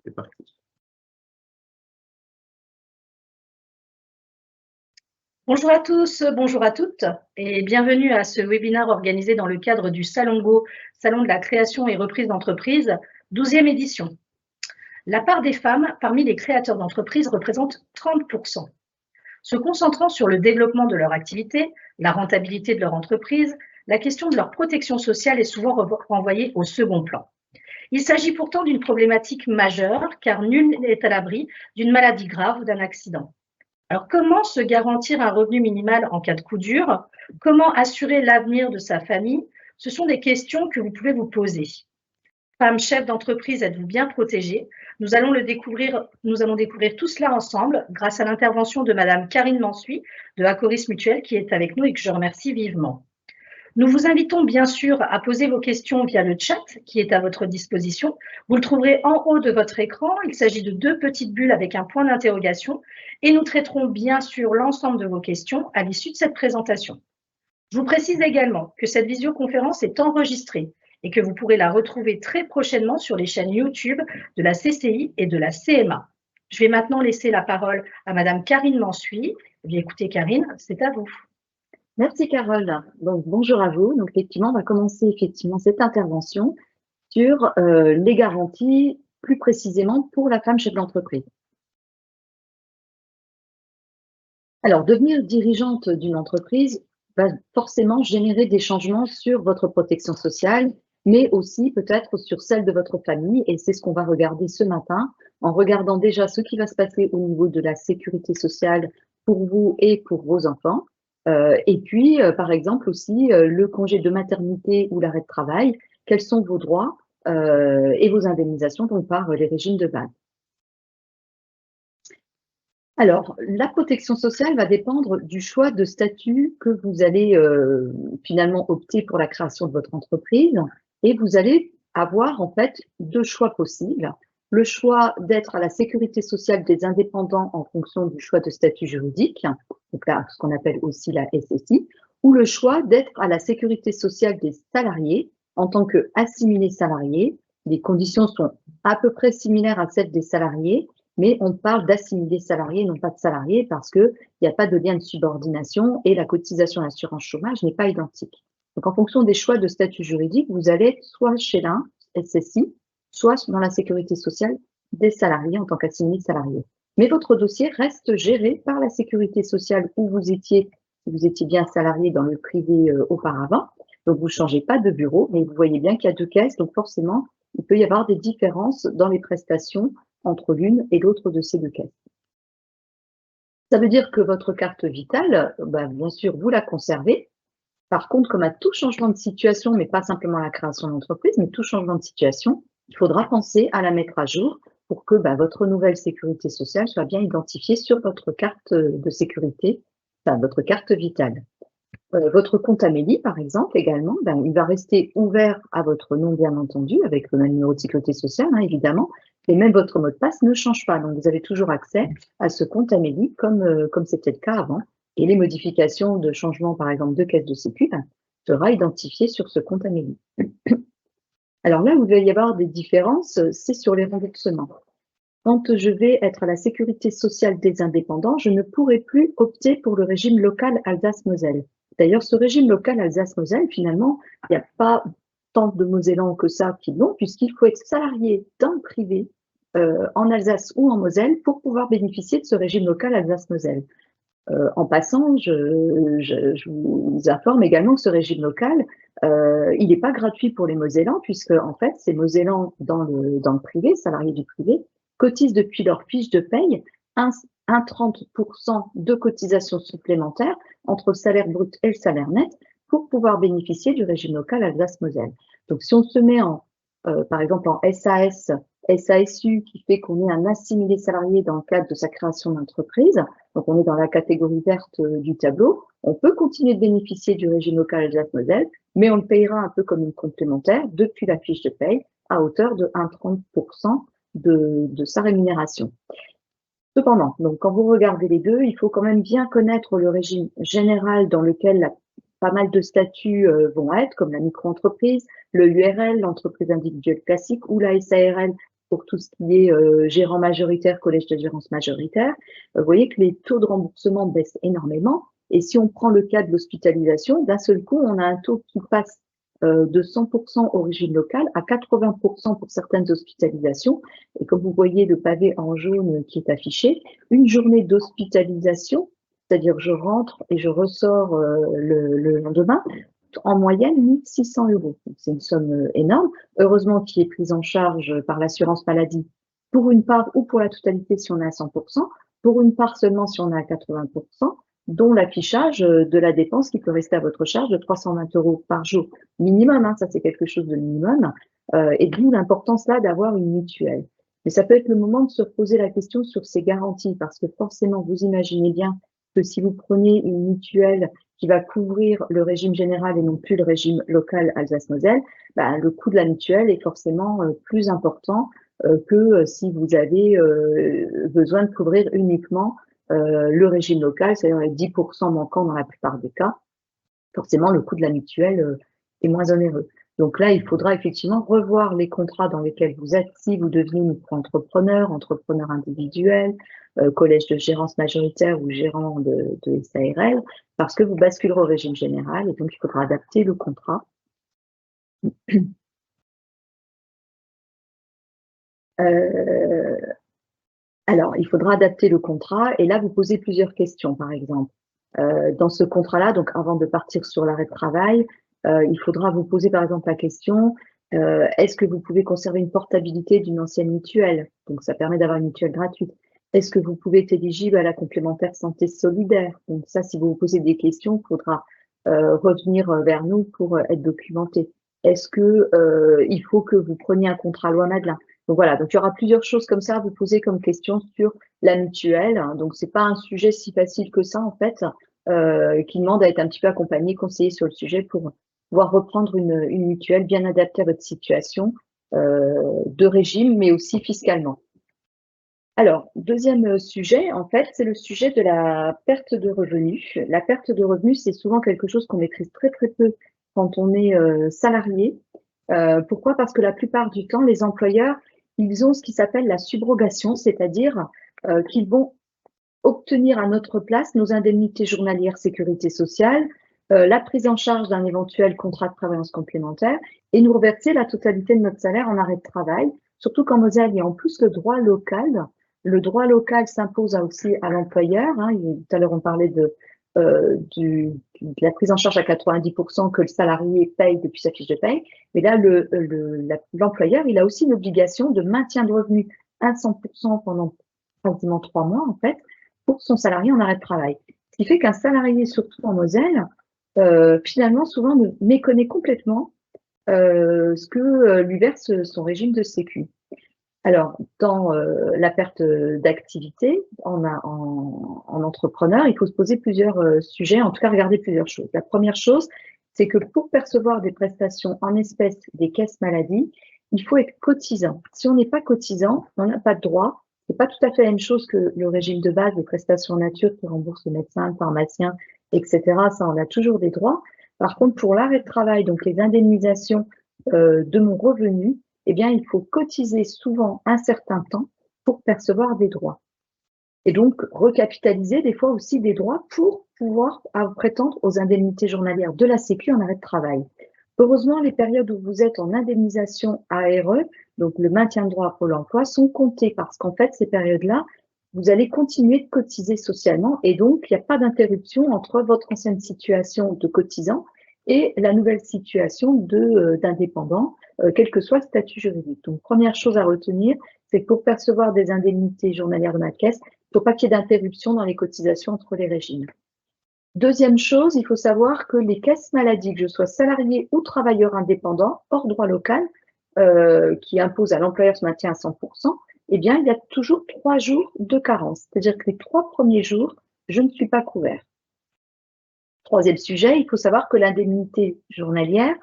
C'est parti. Bonjour à tous, bonjour à toutes et bienvenue à ce webinaire organisé dans le cadre du Salon Go, Salon de la création et reprise d'entreprise, 12e édition. La part des femmes parmi les créateurs d'entreprises représente 30%. Se concentrant sur le développement de leur activité, la rentabilité de leur entreprise, la question de leur protection sociale est souvent renvoyée au second plan. Il s'agit pourtant d'une problématique majeure car nul n'est à l'abri d'une maladie grave ou d'un accident. Alors, comment se garantir un revenu minimal en cas de coup dur? Comment assurer l'avenir de sa famille? Ce sont des questions que vous pouvez vous poser. Femme chef d'entreprise, êtes-vous bien protégée? Nous allons découvrir tout cela ensemble grâce à l'intervention de Madame Karine Mansuy de Acoris Mutuel qui est avec nous et que je remercie vivement. Nous vous invitons bien sûr à poser vos questions via le chat qui est à votre disposition. Vous le trouverez en haut de votre écran. Il s'agit de 2 petites bulles avec un point d'interrogation et nous traiterons bien sûr l'ensemble de vos questions à l'issue de cette présentation. Je vous précise également que cette visioconférence est enregistrée et que vous pourrez la retrouver très prochainement sur les chaînes YouTube de la CCI et de la CMA. Je vais maintenant laisser la parole à Madame Karine Mansuy. Écoutez Karine, c'est à vous. Merci Carole. Donc bonjour à vous. Donc effectivement, on va commencer cette intervention sur les garanties plus précisément pour la femme chef d'entreprise. Alors devenir dirigeante d'une entreprise va forcément générer des changements sur votre protection sociale, mais aussi peut-être sur celle de votre famille. Et c'est ce qu'on va regarder ce matin en regardant déjà ce qui va se passer au niveau de la sécurité sociale pour vous et pour vos enfants. Et puis, par exemple, aussi le congé de maternité ou l'arrêt de travail, quels sont vos droits et vos indemnisations donc par les régimes de base. Alors, la protection sociale va dépendre du choix de statut que vous allez finalement opter pour la création de votre entreprise et vous allez avoir en fait 2 choix possibles. Le choix d'être à la sécurité sociale des indépendants en fonction du choix de statut juridique, donc là, ce qu'on appelle aussi la SSI, ou le choix d'être à la sécurité sociale des salariés en tant qu'assimilés salariés. Les conditions sont à peu près similaires à celles des salariés, mais on parle d'assimilés salariés, non pas de salariés, parce qu'il n'y a pas de lien de subordination et la cotisation à l'assurance chômage n'est pas identique. Donc, en fonction des choix de statut juridique, vous allez être soit chez l'un, SSI, soit dans la sécurité sociale des salariés en tant qu'assimilés salariés. Mais votre dossier reste géré par la sécurité sociale où vous étiez, si vous étiez bien salarié dans le privé auparavant. Donc, vous ne changez pas de bureau, mais vous voyez bien qu'il y a 2 caisses, donc forcément, il peut y avoir des différences dans les prestations entre l'une et l'autre de ces 2 caisses. Ça veut dire que votre carte vitale, bien sûr, vous la conservez. Par contre, comme à tout changement de situation, mais pas simplement la création d'entreprise, mais tout changement de situation, il faudra penser à la mettre à jour pour que votre nouvelle sécurité sociale soit bien identifiée sur votre carte de sécurité, votre carte vitale. Votre compte Amélie, par exemple, également, il va rester ouvert à votre nom, bien entendu, avec le même numéro de sécurité sociale, évidemment, et même votre mot de passe ne change pas. Donc, vous avez toujours accès à ce compte Amélie comme c'était le cas avant. Et les modifications de changement, par exemple, de caisse de sécu, sera identifié sur ce compte Amélie. Alors là où il va y avoir des différences, c'est sur les remboursements. Quand je vais être à la sécurité sociale des indépendants, je ne pourrai plus opter pour le régime local Alsace-Moselle. D'ailleurs, ce régime local Alsace-Moselle, finalement, il n'y a pas tant de Mosellans que ça qui l'ont, puisqu'il faut être salarié d'un privé en Alsace ou en Moselle pour pouvoir bénéficier de ce régime local Alsace-Moselle. En passant, je vous informe également que ce régime local, il n'est pas gratuit pour les Mosellans, puisque en fait, ces Mosellans dans le privé, salariés du privé, cotisent depuis leur fiche de paye un 30% de cotisation supplémentaire entre le salaire brut et le salaire net pour pouvoir bénéficier du régime local Alsace-Moselle. Donc, si on se met par exemple en SAS, SASU, qui fait qu'on est un assimilé salarié dans le cadre de sa création d'entreprise, donc on est dans la catégorie verte du tableau, on peut continuer de bénéficier du régime local Alsace-Moselle, mais on le payera un peu comme une complémentaire depuis la fiche de paye à hauteur de 1,30% de sa rémunération. Cependant, donc quand vous regardez les deux, il faut quand même bien connaître le régime général dans lequel pas mal de statuts vont être, comme la micro-entreprise, le URL, l'entreprise individuelle classique ou la SARL pour tout ce qui est gérant majoritaire, collège de gérance majoritaire, vous voyez que les taux de remboursement baissent énormément. Et si on prend le cas de l'hospitalisation, d'un seul coup, on a un taux qui passe de 100% au régime local à 80% pour certaines hospitalisations. Et comme vous voyez le pavé en jaune qui est affiché, une journée d'hospitalisation, c'est-à-dire je rentre et je ressors le lendemain, en moyenne 1600 euros. C'est une somme énorme, heureusement qui est prise en charge par l'assurance maladie pour une part ou pour la totalité si on est à 100%, pour une part seulement si on est à 80%, dont l'affichage de la dépense qui peut rester à votre charge de 320 euros par jour minimum, hein, ça c'est quelque chose de minimum, et d'où l'importance là d'avoir une mutuelle. Mais ça peut être le moment de se poser la question sur ces garanties, parce que forcément, vous imaginez bien que si vous prenez une mutuelle qui va couvrir le régime général et non plus le régime local Alsace-Moselle, bah, le coût de la mutuelle est forcément plus important que si vous avez besoin de couvrir uniquement le régime local, c'est-à-dire les 10% manquants dans la plupart des cas. Forcément, le coût de la mutuelle est moins onéreux. Donc là, il faudra effectivement revoir les contrats dans lesquels vous êtes si vous devenez micro-entrepreneur, entrepreneur individuel, collège de gérance majoritaire ou gérant de SARL, parce que vous basculerez au régime général et donc il faudra adapter le contrat. Alors, il faudra adapter le contrat et là, vous posez plusieurs questions, par exemple. Dans ce contrat-là, donc avant de partir sur l'arrêt de travail, il faudra vous poser par exemple la question, est-ce que vous pouvez conserver une portabilité d'une ancienne mutuelle? Donc ça permet d'avoir une mutuelle gratuite. Est-ce que vous pouvez être éligible à la complémentaire santé solidaire? Donc ça, si vous vous posez des questions, il faudra revenir vers nous pour être documenté. Est-ce que il faut que vous preniez un contrat loi Madelin? Donc voilà, donc il y aura plusieurs choses comme ça à vous poser comme question sur la mutuelle. Donc c'est pas un sujet si facile que ça en fait, qui demande à être un petit peu accompagné, conseillé sur le sujet pour pouvoir reprendre une mutuelle bien adaptée à votre situation de régime, mais aussi fiscalement. Alors, deuxième sujet, en fait, c'est le sujet de la perte de revenus. La perte de revenus, c'est souvent quelque chose qu'on maîtrise très très peu quand on est salarié. Pourquoi? Parce que la plupart du temps, les employeurs, ils ont ce qui s'appelle la subrogation, c'est-à-dire qu'ils vont obtenir à notre place nos indemnités journalières sécurité sociale, la prise en charge d'un éventuel contrat de prévoyance complémentaire et nous reverser la totalité de notre salaire en arrêt de travail, surtout qu'en Moselle, il y a en plus le droit local. Le droit local s'impose aussi à l'employeur. Hein. Tout à l'heure, on parlait de la prise en charge à 90% que le salarié paye depuis sa fiche de paye. Mais là, l'employeur, il a aussi une obligation de maintien de revenus à 100% pendant quasiment 3 mois, en fait, pour son salarié en arrêt de travail. Ce qui fait qu'un salarié, surtout en Moselle, finalement, souvent méconnaît complètement ce que lui verse son régime de sécu. Alors, dans la perte d'activité en entrepreneur, il faut se poser plusieurs sujets, en tout cas regarder plusieurs choses. La première chose, c'est que pour percevoir des prestations en espèces des caisses maladie, il faut être cotisant. Si on n'est pas cotisant, on n'a pas de droit. C'est pas tout à fait la même chose que le régime de base des prestations nature qui rembourse le médecin, le pharmacien, etc. Ça, on a toujours des droits. Par contre, pour l'arrêt de travail, donc les indemnisations de mon revenu, eh bien, il faut cotiser souvent un certain temps pour percevoir des droits. Et donc, recapitaliser des fois aussi des droits pour pouvoir prétendre aux indemnités journalières de la Sécu en arrêt de travail. Heureusement, les périodes où vous êtes en indemnisation ARE, donc le maintien de droit à Pôle emploi, sont comptées parce qu'en fait, ces périodes-là, vous allez continuer de cotiser socialement et donc il n'y a pas d'interruption entre votre ancienne situation de cotisant et la nouvelle situation d'indépendant, quel que soit le statut juridique. Donc, première chose à retenir, c'est que pour percevoir des indemnités journalières de ma caisse, il ne faut pas qu'il y ait d'interruption dans les cotisations entre les régimes. Deuxième chose, il faut savoir que les caisses maladie, que je sois salarié ou travailleur indépendant, hors droit local, qui impose à l'employeur ce maintien à 100%, eh bien, il y a toujours 3 jours de carence. C'est-à-dire que les 3 premiers jours, je ne suis pas couvert. Troisième sujet, il faut savoir que l'indemnité journalière,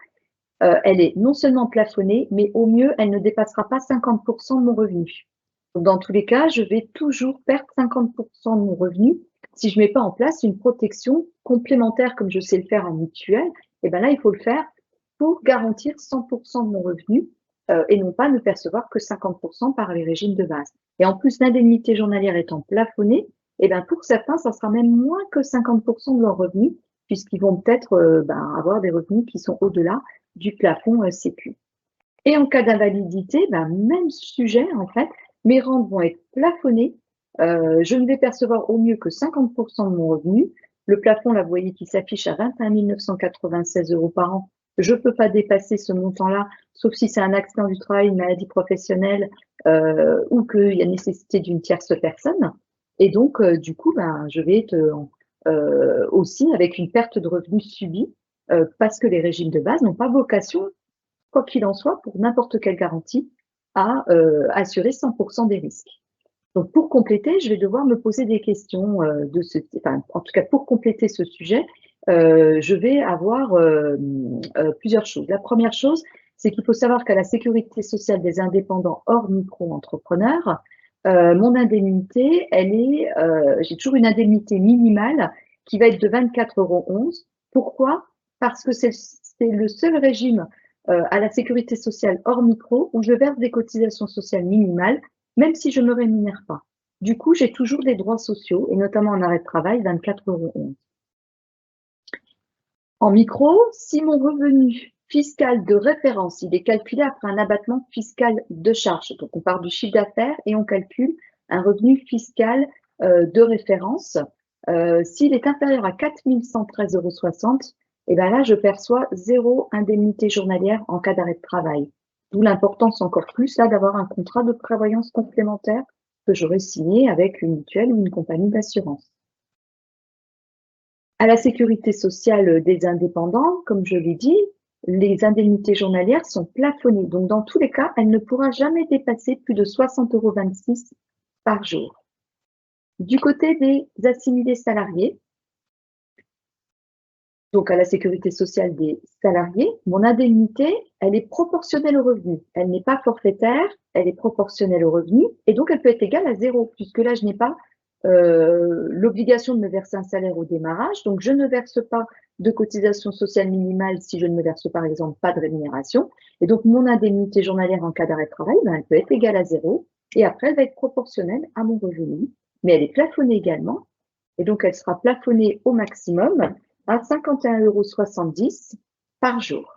elle est non seulement plafonnée, mais au mieux, elle ne dépassera pas 50% de mon revenu. Donc, dans tous les cas, je vais toujours perdre 50% de mon revenu si je ne mets pas en place une protection complémentaire comme je sais le faire en mutuelle. Et bien là, il faut le faire pour garantir 100% de mon revenu et non pas ne percevoir que 50% par les régimes de base. Et en plus, l'indemnité journalière étant plafonnée, et ben pour certains, ça sera même moins que 50% de leurs revenus, puisqu'ils vont peut-être avoir des revenus qui sont au-delà du plafond Sécu. Et en cas d'invalidité, même sujet, en fait, mes rentes vont être plafonnées. Je ne vais percevoir au mieux que 50% de mon revenu. Le plafond, là, vous voyez, qui s'affiche à 21 996 € par an. Je ne peux pas dépasser ce montant-là, sauf si c'est un accident du travail, une maladie professionnelle ou qu'il y a nécessité d'une tierce personne. Et donc, du coup, je vais être aussi avec une perte de revenus subie parce que les régimes de base n'ont pas vocation, quoi qu'il en soit, pour n'importe quelle garantie, à assurer 100% des risques. Donc, pour compléter, je vais devoir me poser des questions en tout cas, pour compléter ce sujet, je vais avoir plusieurs choses. La première chose, c'est qu'il faut savoir qu'à la sécurité sociale des indépendants hors micro-entrepreneurs, mon indemnité, j'ai toujours une indemnité minimale qui va être de 24,11 €. Pourquoi? Parce que c'est le seul régime à la sécurité sociale hors micro où je verse des cotisations sociales minimales, même si je ne me rémunère pas. Du coup, j'ai toujours des droits sociaux, et notamment en arrêt de travail, 24,11 €. En micro, si mon revenu fiscal de référence, il est calculé après un abattement fiscal de charge. Donc, on part du chiffre d'affaires et on calcule un revenu fiscal de référence. S'il est inférieur à 4 113,60 €, et bien là, je perçois 0 indemnité journalière en cas d'arrêt de travail. D'où l'importance encore plus là d'avoir un contrat de prévoyance complémentaire que j'aurais signé avec une mutuelle ou une compagnie d'assurance. À la sécurité sociale des indépendants, comme je l'ai dit, les indemnités journalières sont plafonnées. Donc, dans tous les cas, elle ne pourra jamais dépasser plus de 60,26 € par jour. Du côté des assimilés salariés, donc à la sécurité sociale des salariés, mon indemnité, elle est proportionnelle au revenu. Elle n'est pas forfaitaire, elle est proportionnelle au revenu et donc elle peut être égale à 0 puisque là, je n'ai pas l'obligation de me verser un salaire au démarrage. Donc, je ne verse pas de cotisation sociale minimale si je ne me verse par exemple pas de rémunération. Et donc, mon indemnité journalière en cas d'arrêt de travail, elle peut être égale à 0 et après, elle va être proportionnelle à mon revenu. Mais elle est plafonnée également et donc, elle sera plafonnée au maximum à 51,70 € par jour.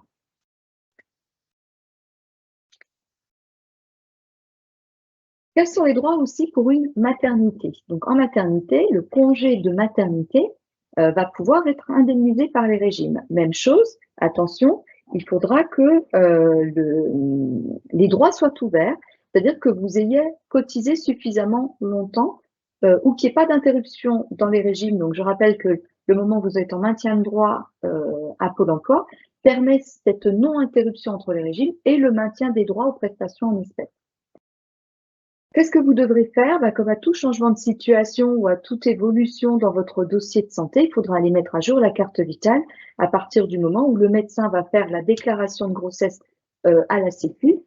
Quels sont les droits aussi pour une maternité? Donc, en maternité, le congé de maternité va pouvoir être indemnisé par les régimes. Même chose, attention, il faudra que les droits soient ouverts, c'est-à-dire que vous ayez cotisé suffisamment longtemps ou qu'il n'y ait pas d'interruption dans les régimes. Donc, je rappelle que le moment où vous êtes en maintien de droit à Pôle emploi permet cette non-interruption entre les régimes et le maintien des droits aux prestations en espèces. Qu'est-ce que vous devrez faire? Comme à tout changement de situation ou à toute évolution dans votre dossier de santé, il faudra aller mettre à jour la carte vitale à partir du moment où le médecin va faire la déclaration de grossesse à la Sécu.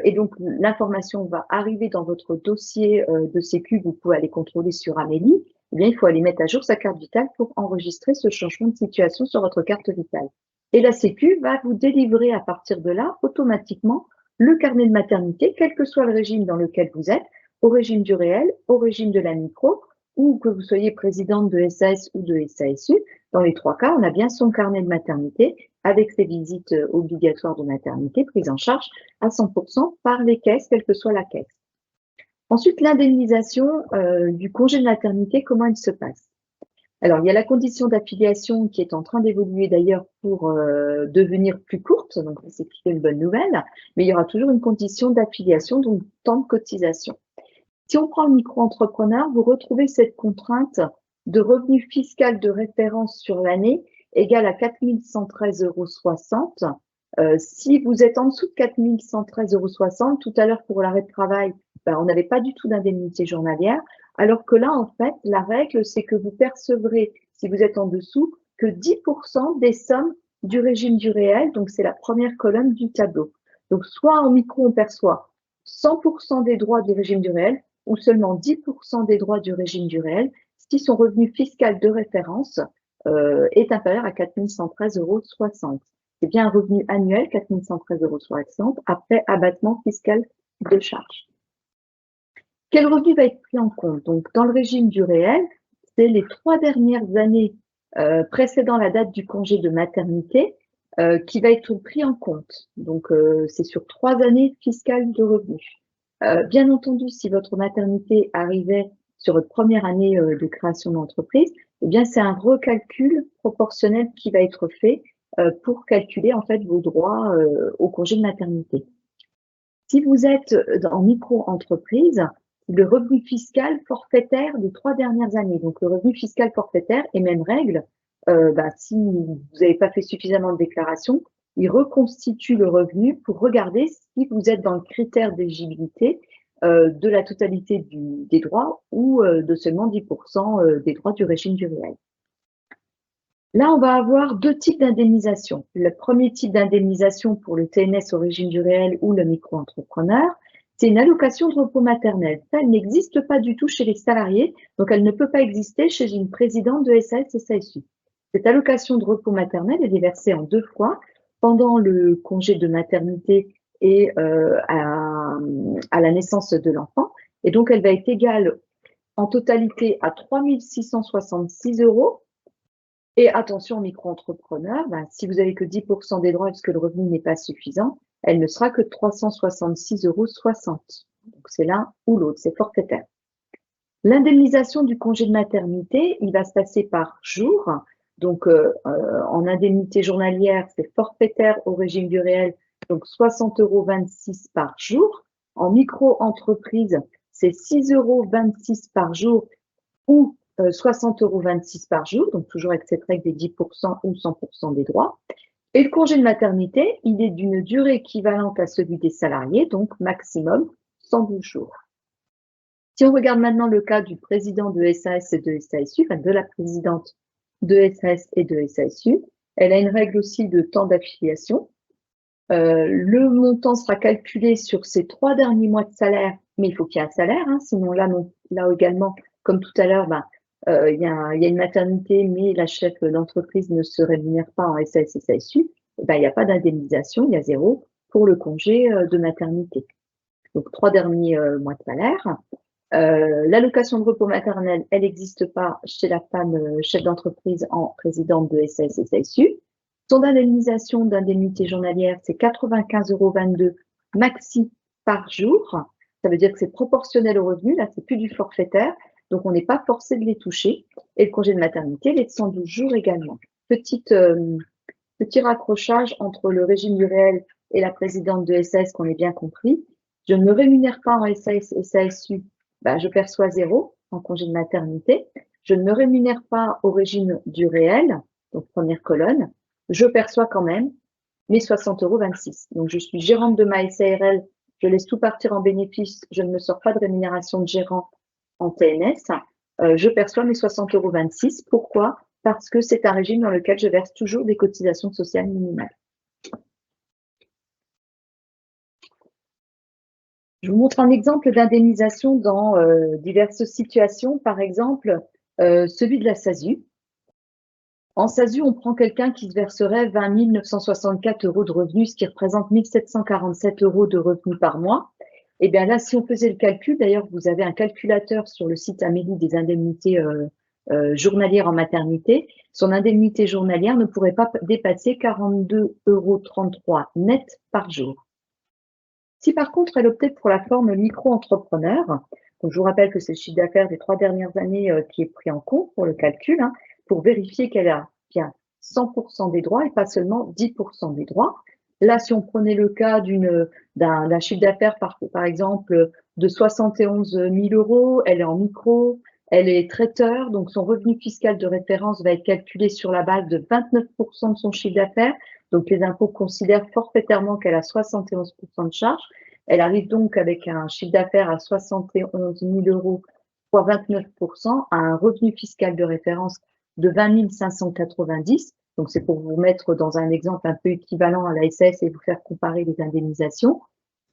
Et donc, l'information va arriver dans votre dossier de Sécu, vous pouvez aller contrôler sur Amélie. Eh bien, il faut aller mettre à jour sa carte vitale pour enregistrer ce changement de situation sur votre carte vitale. Et la Sécu va vous délivrer à partir de là automatiquement le carnet de maternité, quel que soit le régime dans lequel vous êtes, au régime du réel, au régime de la micro, ou que vous soyez présidente de SAS ou de SASU. Dans les trois cas, on a bien son carnet de maternité avec ses visites obligatoires de maternité prises en charge à 100% par les caisses, quelle que soit la caisse. Ensuite, l'indemnisation du congé de maternité, comment elle se passe? Alors, il y a la condition d'affiliation qui est en train d'évoluer d'ailleurs pour devenir plus courte, donc c'est une bonne nouvelle, mais il y aura toujours une condition d'affiliation, donc temps de cotisation. Si on prend le micro-entrepreneur, vous retrouvez cette contrainte de revenu fiscal de référence sur l'année égale à 4 113,60 €. Si vous êtes en dessous de 4 113,60 €, tout à l'heure pour l'arrêt de travail, on n'avait pas du tout d'indemnité journalière. Alors que là, en fait, la règle, c'est que vous percevrez, si vous êtes en dessous, que 10% des sommes du régime du réel. Donc, c'est la première colonne du tableau. Donc, soit en micro, on perçoit 100% des droits du régime du réel ou seulement 10% des droits du régime du réel si son revenu fiscal de référence est inférieur à 4 113,60 €. c'est bien un revenu annuel, 4 113,60 € après abattement fiscal de charges. Quel revenu va être pris en compte? Donc, dans le régime du réel, c'est les 3 dernières années précédant la date du congé de maternité qui va être pris en compte. Donc, c'est sur 3 années fiscales de revenus. Bien entendu, si votre maternité arrivait sur votre première année de création d'entreprise, eh bien, c'est un recalcul proportionnel qui va être fait pour calculer en fait vos droits au congé de maternité. Si vous êtes en micro-entreprise, le revenu fiscal forfaitaire des 3 dernières années, donc le revenu fiscal forfaitaire et même règle, si vous n'avez pas fait suffisamment de déclarations, il reconstitue le revenu pour regarder si vous êtes dans le critère d'éligibilité de la totalité des droits ou de seulement 10% des droits du régime du réel. Là, on va avoir 2 types d'indemnisation. Le premier type d'indemnisation pour le TNS au régime du réel ou le micro-entrepreneur, c'est une allocation de repos maternel. Ça, elle n'existe pas du tout chez les salariés, donc elle ne peut pas exister chez une présidente de SAS-SASU. Cette allocation de repos maternel, elle est versée en 2 fois, pendant le congé de maternité et à la naissance de l'enfant. Et donc, elle va être égale en totalité à 3 666 €. Et attention, micro-entrepreneur, si vous n'avez que 10% des droits puisque le revenu n'est pas suffisant, elle ne sera que 366,60 €. Donc, c'est l'un ou l'autre, c'est forfaitaire. L'indemnisation du congé de maternité, il va se passer par jour. Donc, en indemnité journalière, c'est forfaitaire au régime du réel, donc 60,26 € par jour. En micro-entreprise, c'est 6,26 € par jour ou 60,26 € par jour, donc toujours avec cette règle des 10% ou 100% des droits. Et le congé de maternité, il est d'une durée équivalente à celui des salariés, donc maximum 112 jours. Si on regarde maintenant le cas du président de SAS et de SASU, enfin de la présidente de SAS et de SASU, elle a une règle aussi de temps d'affiliation. Le montant sera calculé sur ces 3 derniers mois de salaire, mais il faut qu'il y ait un salaire, sinon là également, comme tout à l'heure, il y a une maternité, mais la chef d'entreprise ne se rémunère pas en SAS et SASU, il n'y a pas d'indemnisation, il y a 0 pour le congé de maternité. Donc 3 derniers mois de salaire. L'allocation de repos maternel, elle n'existe pas chez la femme chef d'entreprise en présidente de SAS et SASU. Son indemnisation d'indemnité journalière, c'est 95,22 € maxi par jour. Ça veut dire que c'est proportionnel au revenu. Là, c'est plus du forfaitaire. Donc, on n'est pas forcé de les toucher. Et le congé de maternité, il est de 112 jours également. Petit raccrochage entre le régime du réel et la présidente de SAS, qu'on ait bien compris. Je ne me rémunère pas en SAS et SASU. Je perçois 0 en congé de maternité. Je ne me rémunère pas au régime du réel, donc première colonne. Je perçois quand même mes 60,26 €. Donc, je suis gérante de ma SARL, je laisse tout partir en bénéfice, je ne me sors pas de rémunération de gérant en TNS, je perçois mes 60,26 €. Pourquoi? Parce que c'est un régime dans lequel je verse toujours des cotisations sociales minimales. Je vous montre un exemple d'indemnisation dans diverses situations, par exemple celui de la SASU. En SASU, on prend quelqu'un qui se verserait 20 964 € de revenus, ce qui représente 1 747 € de revenus par mois. Et bien là, si on faisait le calcul, d'ailleurs, vous avez un calculateur sur le site Amélie des indemnités journalières en maternité. Son indemnité journalière ne pourrait pas dépasser 42,33 € net par jour. Si par contre, elle optait pour la forme micro-entrepreneur, donc je vous rappelle que c'est le chiffre d'affaires des 3 dernières années qui est pris en compte pour le calcul, pour vérifier qu'elle a bien 100% des droits et pas seulement 10% des droits. Là, si on prenait le cas d'un chiffre d'affaires, par exemple, de 71 000 €, elle est en micro, elle est traiteur, donc son revenu fiscal de référence va être calculé sur la base de 29% de son chiffre d'affaires. Donc, les impôts considèrent forfaitairement qu'elle a 71% de charge. Elle arrive donc avec un chiffre d'affaires à 71 000 € fois 29% à un revenu fiscal de référence de 20 590. Donc, c'est pour vous mettre dans un exemple un peu équivalent à la SAS et vous faire comparer les indemnisations.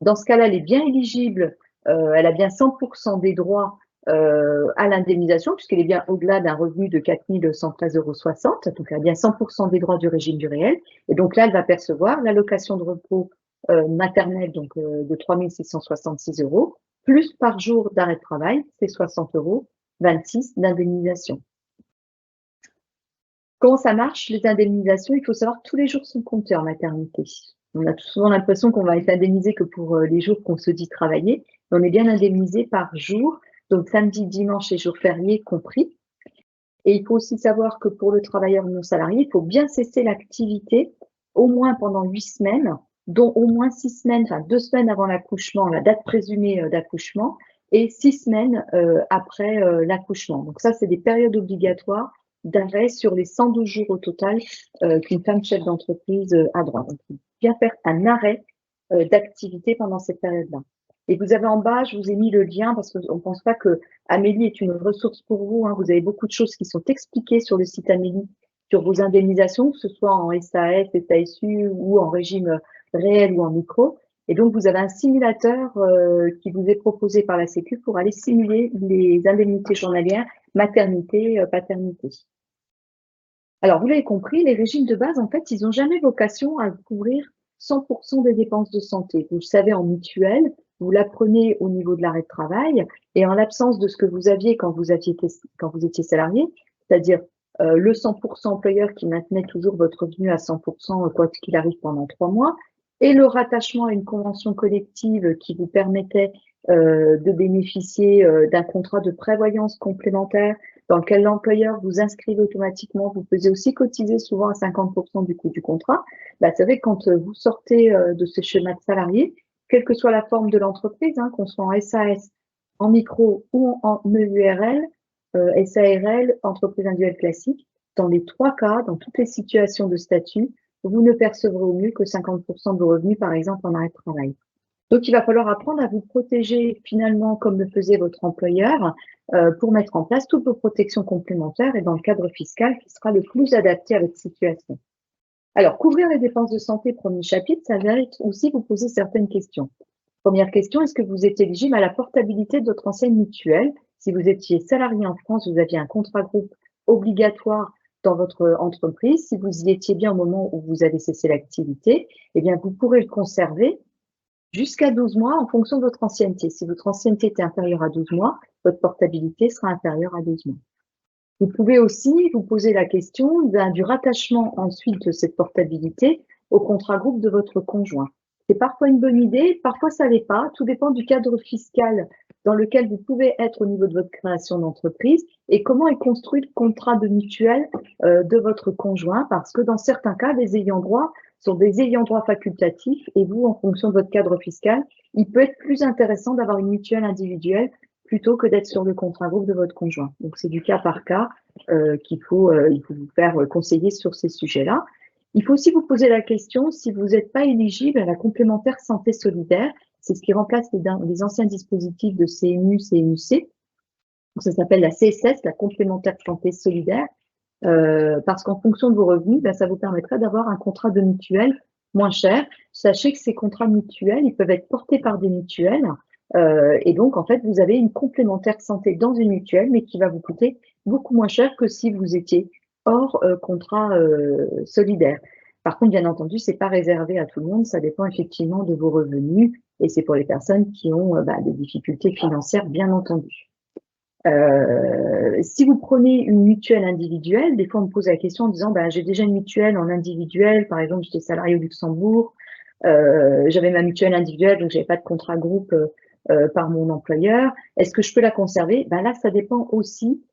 Dans ce cas-là, elle est bien éligible, elle a bien 100% des droits à l'indemnisation, puisqu'elle est bien au-delà d'un revenu de 4 113,60 €, donc elle a bien 100% des droits du régime du réel. Et donc là, elle va percevoir l'allocation de repos maternelle donc, de 3 666 €, plus par jour d'arrêt de travail, c'est 60,26 € d'indemnisation. Comment ça marche, les indemnisations? Il faut savoir que tous les jours sont comptés en maternité. On a souvent l'impression qu'on va être indemnisé que pour les jours qu'on se dit travailler, mais on est bien indemnisé par jour, donc samedi, dimanche et jours fériés compris. Et il faut aussi savoir que pour le travailleur non salarié, il faut bien cesser l'activité au moins pendant 8 semaines, dont au moins 6 semaines, enfin 2 semaines avant l'accouchement, la date présumée d'accouchement, et 6 semaines après l'accouchement. Donc ça, c'est des périodes obligatoires d'arrêt sur les 112 jours au total qu'une femme chef d'entreprise a droit. Donc, il faut bien faire un arrêt d'activité pendant cette période-là. Et vous avez en bas, je vous ai mis le lien parce qu'on ne pense pas que Amélie est une ressource pour vous. Hein. Vous avez beaucoup de choses qui sont expliquées sur le site Amélie, sur vos indemnisations, que ce soit en SAS, SASU ou en régime réel ou en micro. Et donc, vous avez un simulateur qui vous est proposé par la Sécu pour aller simuler les indemnités journalières, maternité, paternité. Alors, vous l'avez compris, les régimes de base, en fait, ils n'ont jamais vocation à couvrir 100% des dépenses de santé. Vous le savez, en mutuelle, vous l'apprenez au niveau de l'arrêt de travail et en l'absence de ce que vous aviez quand vous étiez salarié, c'est-à-dire le 100% employeur qui maintenait toujours votre revenu à 100% quoi qu'il arrive pendant 3 mois, et le rattachement à une convention collective qui vous permettait de bénéficier d'un contrat de prévoyance complémentaire dans lequel l'employeur vous inscrivez automatiquement, vous faisiez aussi cotiser souvent à 50% du coût du contrat. Bah, c'est vrai que quand vous sortez de ce schéma de salarié, quelle que soit la forme de l'entreprise, hein, qu'on soit en SAS, en micro ou en EURL, SARL, entreprise individuelle classique, dans les 3 cas, dans toutes les situations de statut, vous ne percevrez au mieux que 50% de vos revenus, par exemple, en arrêt de travail. Donc, il va falloir apprendre à vous protéger finalement comme le faisait votre employeur pour mettre en place toutes vos protections complémentaires et dans le cadre fiscal qui sera le plus adapté à votre situation. Alors, couvrir les dépenses de santé, premier chapitre, ça va être aussi vous poser certaines questions. Première question, est-ce que vous êtes éligible à la portabilité de votre ancienne mutuelle? Si vous étiez salarié en France, vous aviez un contrat groupe obligatoire dans votre entreprise. Si vous y étiez bien au moment où vous avez cessé l'activité, eh bien, vous pourrez le conserver jusqu'à 12 mois en fonction de votre ancienneté. Si votre ancienneté était inférieure à 12 mois, votre portabilité sera inférieure à 12 mois. Vous pouvez aussi vous poser la question du rattachement ensuite de cette portabilité au contrat groupe de votre conjoint. C'est parfois une bonne idée, parfois ça l'est pas. Tout dépend du cadre fiscal dans lequel vous pouvez être au niveau de votre création d'entreprise et comment est construit le contrat de mutuelle de votre conjoint, parce que dans certains cas, les ayants droit sont des ayants droit facultatifs et vous, en fonction de votre cadre fiscal, il peut être plus intéressant d'avoir une mutuelle individuelle plutôt que d'être sur le contrat groupe de votre conjoint. Donc, c'est du cas par cas il faut vous faire conseiller sur ces sujets-là. Il faut aussi vous poser la question si vous n'êtes pas éligible à la complémentaire santé solidaire. C'est ce qui remplace les anciens dispositifs de CMU, CMUC. Ça s'appelle la CSS, la complémentaire santé solidaire, parce qu'en fonction de vos revenus, ça vous permettrait d'avoir un contrat de mutuelle moins cher. Sachez que ces contrats mutuels, ils peuvent être portés par des mutuelles. Et donc, en fait, vous avez une complémentaire santé dans une mutuelle, mais qui va vous coûter beaucoup moins cher que si vous étiez hors contrat solidaire. Par contre, bien entendu, c'est pas réservé à tout le monde, ça dépend effectivement de vos revenus et c'est pour les personnes qui ont des difficultés financières, bien entendu. Si vous prenez une mutuelle individuelle, des fois on me pose la question en disant j'ai déjà une mutuelle en individuel, par exemple j'étais salarié au Luxembourg, j'avais ma mutuelle individuelle donc j'avais pas de contrat groupe par mon employeur, est-ce que je peux la conserver? Là ça dépend aussi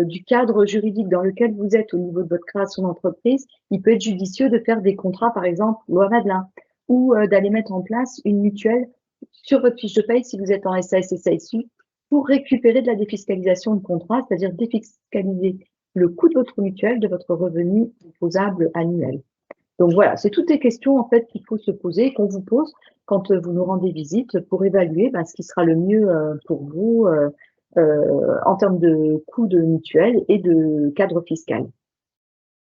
du cadre juridique dans lequel vous êtes au niveau de votre création d'entreprise. Il peut être judicieux de faire des contrats par exemple loi Madelin ou d'aller mettre en place une mutuelle sur votre fiche de paye si vous êtes en SAS et SASU pour récupérer de la défiscalisation de contrat, c'est-à-dire défiscaliser le coût de votre mutuelle de votre revenu imposable annuel. Donc voilà, c'est toutes les questions en fait qu'il faut se poser, qu'on vous pose quand vous nous rendez visite pour évaluer ce qui sera le mieux pour vous en termes de coût de mutuelle et de cadre fiscal.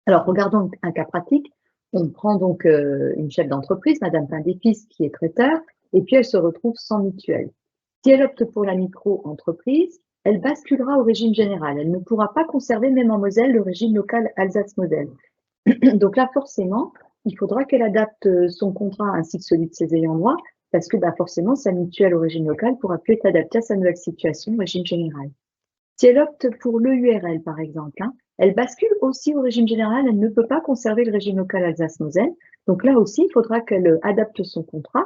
Alors regardons un cas pratique. On prend donc une chef d'entreprise, Madame Pain-d'Épices, qui est traiteur, et puis elle se retrouve sans mutuelle. Si elle opte pour la micro-entreprise, elle basculera au régime général. Elle ne pourra pas conserver, même en Moselle, le régime local Alsace-Moselle. Donc là, forcément, il faudra qu'elle adapte son contrat ainsi que celui de ses ayants droit, parce que forcément, sa mutuelle au régime local pourra plus être adaptée à sa nouvelle situation au régime général. Si elle opte pour l'EURL, par exemple, elle bascule aussi au régime général, elle ne peut pas conserver le régime local Alsace-Moselle. Donc là aussi, il faudra qu'elle adapte son contrat,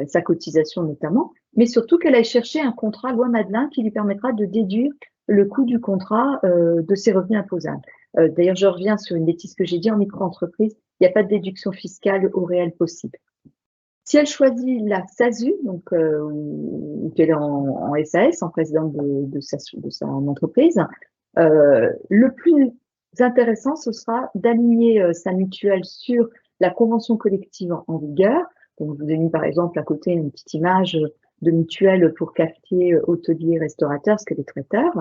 sa cotisation notamment, mais surtout qu'elle aille chercher un contrat loi Madelin qui lui permettra de déduire le coût du contrat de ses revenus imposables. D'ailleurs, je reviens sur une bêtise que j'ai dit, en micro-entreprise, il n'y a pas de déduction fiscale au réel possible. Si elle choisit la SASU, donc qu'elle est en SAS, en présidente de sa entreprise, le plus intéressant, ce sera d'aligner sa mutuelle sur la convention collective en vigueur. Donc, je vous ai mis par exemple à côté une petite image de mutuelle pour cafetiers, hôteliers, restaurateurs, parce que les traiteurs.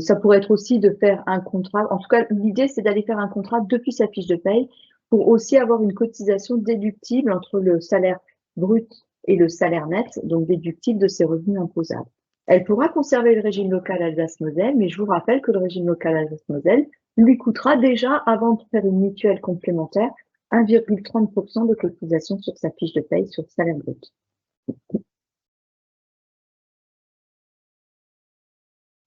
Ça pourrait être aussi de faire un contrat. En tout cas, l'idée, c'est d'aller faire un contrat depuis sa fiche de paye pour aussi avoir une cotisation déductible entre le salaire brut et le salaire net, donc déductible de ses revenus imposables. Elle pourra conserver le régime local Alsace-Moselle, mais je vous rappelle que le régime local Alsace-Moselle lui coûtera déjà, avant de faire une mutuelle complémentaire, 1,30% de cotisation sur sa fiche de paye sur le salaire brut.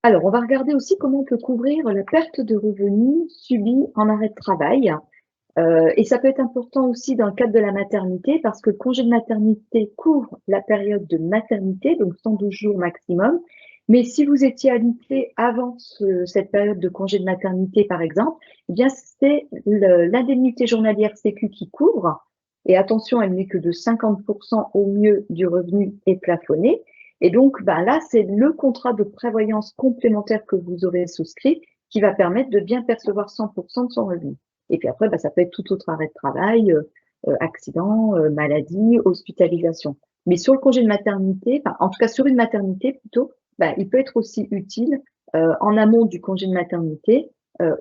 Alors, on va regarder aussi comment on peut couvrir la perte de revenus subie en arrêt de travail. Et ça peut être important aussi dans le cadre de la maternité parce que le congé de maternité couvre la période de maternité, donc 112 jours maximum. Mais si vous étiez alité avant cette période de congé de maternité, par exemple, eh bien, c'est l'indemnité journalière Sécu qui couvre. Et attention, elle n'est que de 50% au mieux du revenu est plafonné. Et donc, là, c'est le contrat de prévoyance complémentaire que vous aurez souscrit qui va permettre de bien percevoir 100% de son revenu. Et puis après, ça peut être tout autre arrêt de travail, accident, maladie, hospitalisation. Mais sur le congé de maternité, en tout cas sur une maternité plutôt, il peut être aussi utile en amont du congé de maternité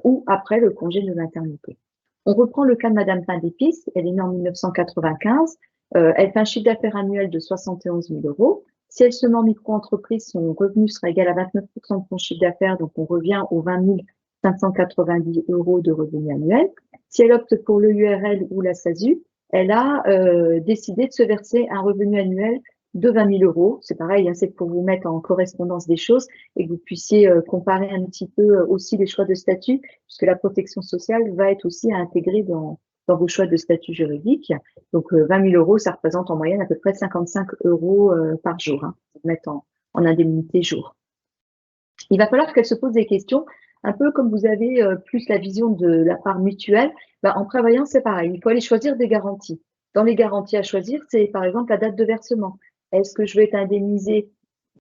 ou après le congé de maternité. On reprend le cas de Madame Pain d'Épice. Elle est née en 1995. Elle fait un chiffre d'affaires annuel de 71 000 euros. Si elle se met en micro-entreprise, son revenu sera égal à 29% de son chiffre d'affaires, donc on revient aux 20 590 euros de revenus annuels. Si elle opte pour le URL ou la SASU, elle a décidé de se verser un revenu annuel de 20 000 euros. C'est pareil, c'est pour vous mettre en correspondance des choses et que vous puissiez comparer un petit peu aussi les choix de statut, puisque la protection sociale va être aussi à intégrer dans vos choix de statut juridique. Donc 20 000 euros, ça représente en moyenne à peu près 55 euros par jour, pour mettre en indemnité jour. Il va falloir qu'elle se pose des questions, un peu comme vous avez plus la vision de la part mutuelle. En prévoyance, c'est pareil, il faut aller choisir des garanties. Dans les garanties à choisir, c'est par exemple la date de versement. Est-ce que je vais être indemnisée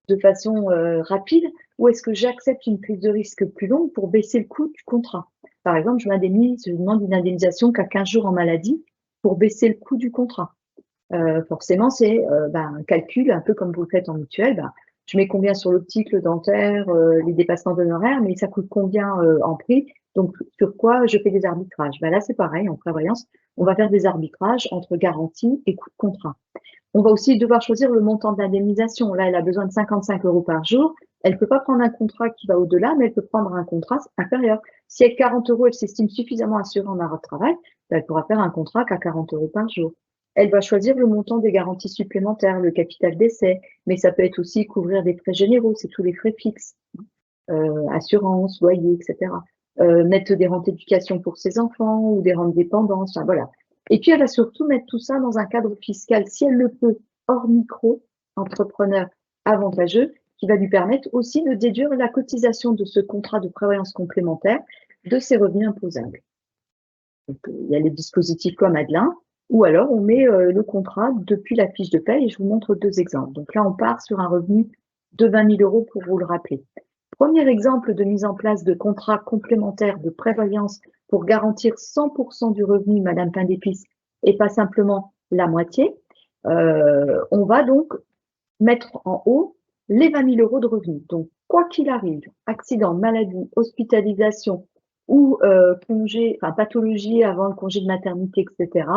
de façon rapide ou est-ce que j'accepte une prise de risque plus longue pour baisser le coût du contrat? Par exemple, je demande une indemnisation qu'à 15 jours en maladie pour baisser le coût du contrat. Forcément, c'est un calcul, un peu comme vous le faites en mutuelle. Je mets combien sur l'optique, le dentaire, les dépassements d'honoraires, mais ça coûte combien en prix? Donc, sur quoi je fais des arbitrages? Là, c'est pareil, en prévoyance, on va faire des arbitrages entre garantie et coût de contrat. On va aussi devoir choisir le montant de l'indemnisation. Là, elle a besoin de 55 euros par jour. Elle ne peut pas prendre un contrat qui va au-delà, mais elle peut prendre un contrat inférieur. Si avec 40 euros, elle s'estime suffisamment assurée en arrêt de travail, elle pourra faire un contrat qu'à 40 euros par jour. Elle va choisir le montant des garanties supplémentaires, le capital d'essai, mais ça peut être aussi couvrir des frais généraux, c'est tous les frais fixes, assurance, loyer, etc. Mettre des rentes d'éducation pour ses enfants ou des rentes dépendance, voilà. Et puis, elle va surtout mettre tout ça dans un cadre fiscal, si elle le peut, hors micro-entrepreneur avantageux, qui va lui permettre aussi de déduire la cotisation de ce contrat de prévoyance complémentaire de ses revenus imposables. Donc, il y a les dispositifs comme Madelin, ou alors on met le contrat depuis la fiche de paie et je vous montre deux exemples. Donc là, on part sur un revenu de 20 000 euros pour vous le rappeler. Premier exemple de mise en place de contrats complémentaires de prévoyance pour garantir 100% du revenu Madame Pain d'Épice et pas simplement la moitié. On va donc mettre en haut les 20 000 euros de revenus. Donc, quoi qu'il arrive, accident, maladie, hospitalisation ou congé, pathologie avant le congé de maternité, etc.,